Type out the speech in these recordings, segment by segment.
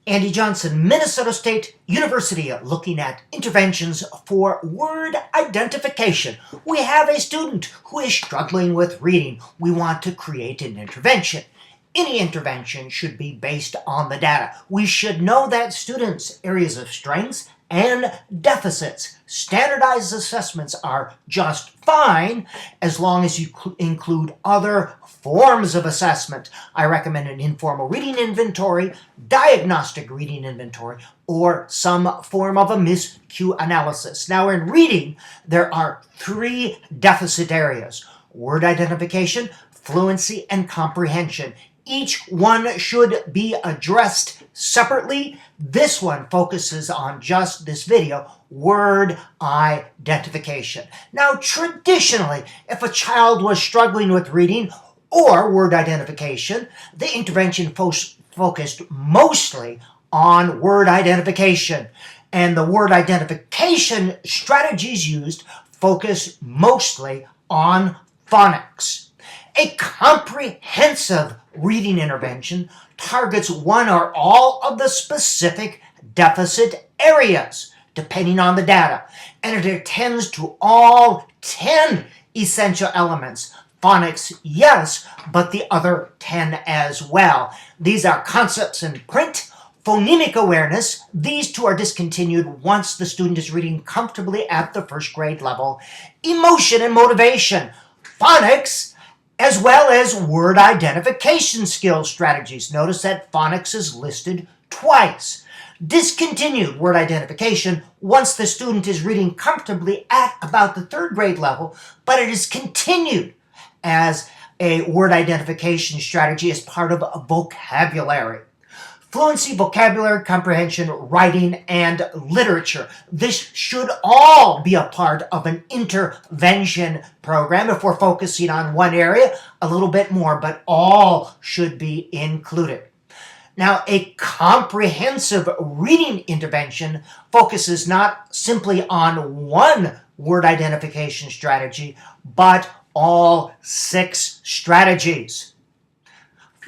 Andy Johnson, Minnesota State University, looking at interventions for word identification. We have a student who is struggling with reading. We want to create an intervention. Any intervention should be based on the data. We should know that students' areas of strengths and deficits. Standardized assessments are just fine as long as you include other forms of assessment. I recommend an informal reading inventory, diagnostic reading inventory, or some form of a miscue analysis. Now, in reading, there are 3 deficit areas: word identification, fluency, and comprehension. Each one should be addressed separately. This one focuses on just this video, word identification. Now, traditionally, if a child was struggling with reading or word identification, the intervention focused mostly on word identification. And the word identification strategies used focus mostly on phonics. A comprehensive reading intervention targets one or all of the specific deficit areas, depending on the data, and it attends to all 10 essential elements. Phonics, yes, but the other 10 as well. These are concepts in print, phonemic awareness. These 2 are discontinued once the student is reading comfortably at the first grade level. Emotion and motivation, phonics, as well as word identification skill strategies. Notice that phonics is listed twice. Discontinued word identification once the student is reading comfortably at about the 3rd grade level, but it is continued as a word identification strategy as part of a vocabulary. Fluency, vocabulary, comprehension, writing, and literature. This should all be a part of an intervention program. If we're focusing on one area, a little bit more, but all should be included. Now, a comprehensive reading intervention focuses not simply on one word identification strategy, but all 6 strategies.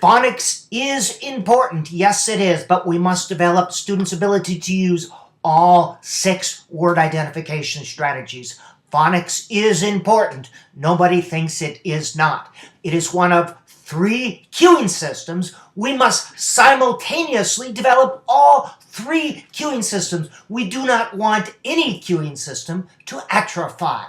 Phonics is important, yes it is, but we must develop students' ability to use all 6 word identification strategies. Phonics is important. Nobody thinks it is not. It is one of 3 cueing systems. We must simultaneously develop all 3 cueing systems. We do not want any cueing system to atrophy.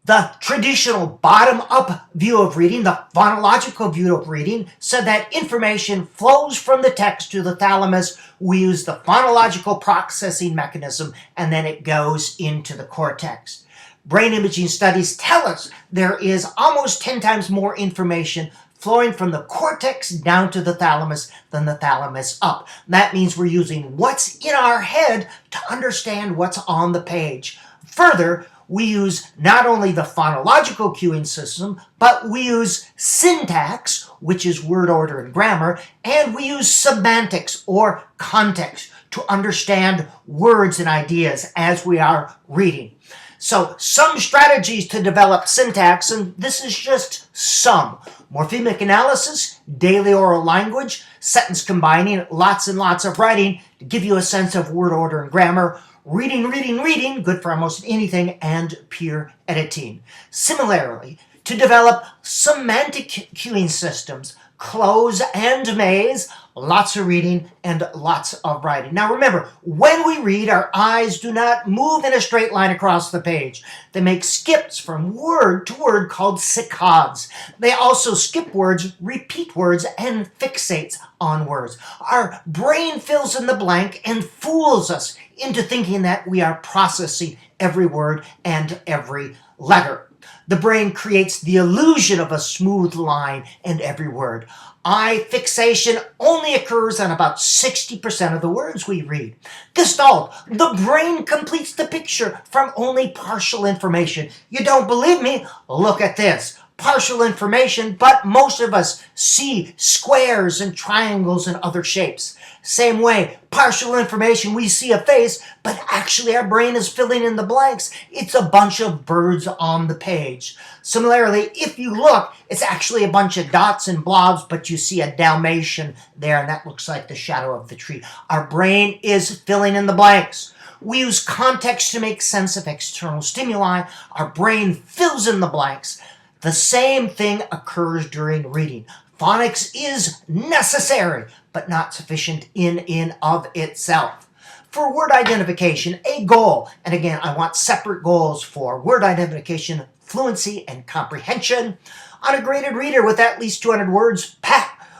The traditional bottom-up view of reading, the phonological view of reading, said that information flows from the text to the thalamus. We use the phonological processing mechanism, and then it goes into the cortex. Brain imaging studies tell us there is almost 10 times more information flowing from the cortex down to the thalamus than the thalamus up. That means we're using what's in our head to understand what's on the page. Further, we use not only the phonological cueing system, but we use syntax, which is word order and grammar, and we use semantics or context to understand words and ideas as we are reading. So some strategies to develop syntax, and this is just some: morphemic analysis, daily oral language, sentence combining, lots and lots of writing to give you a sense of word order and grammar, reading, good for almost anything, and peer editing. Similarly, to develop semantic cueing systems, close and maze, lots of reading and lots of writing. Now remember, when we read, our eyes do not move in a straight line across the page. They make skips from word to word called saccades. They also skip words, repeat words, and fixates on words. Our brain fills in the blank and fools us into thinking that we are processing every word and every letter. The brain creates the illusion of a smooth line in every word. Eye fixation only occurs on about 60% of the words we read. Gestalt, the brain completes the picture from only partial information. You don't believe me? Look at this. partial information, but most of us see squares and triangles and other shapes. Same way, partial information, we see a face, but actually our brain is filling in the blanks. It's a bunch of birds on the page. Similarly, if you look, it's actually a bunch of dots and blobs, but you see a Dalmatian there, and that looks like the shadow of the tree. Our brain is filling in the blanks. We use context to make sense of external stimuli. Our brain fills in the blanks. The same thing occurs during reading. Phonics is necessary, but not sufficient in of itself. For word identification, a goal, and again, I want separate goals for word identification, fluency, and comprehension. On a graded reader with at least 200 words,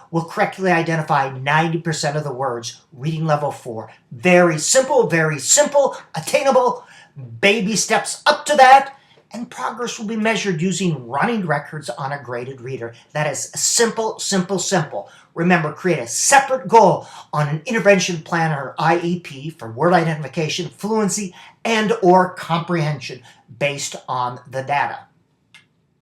will correctly identify 90% of the words, reading level 4. Very simple, attainable, baby steps up to that, and progress will be measured using running records on a graded reader. That is simple. Remember, create a separate goal on an intervention plan or IEP for word identification, fluency, and or comprehension based on the data.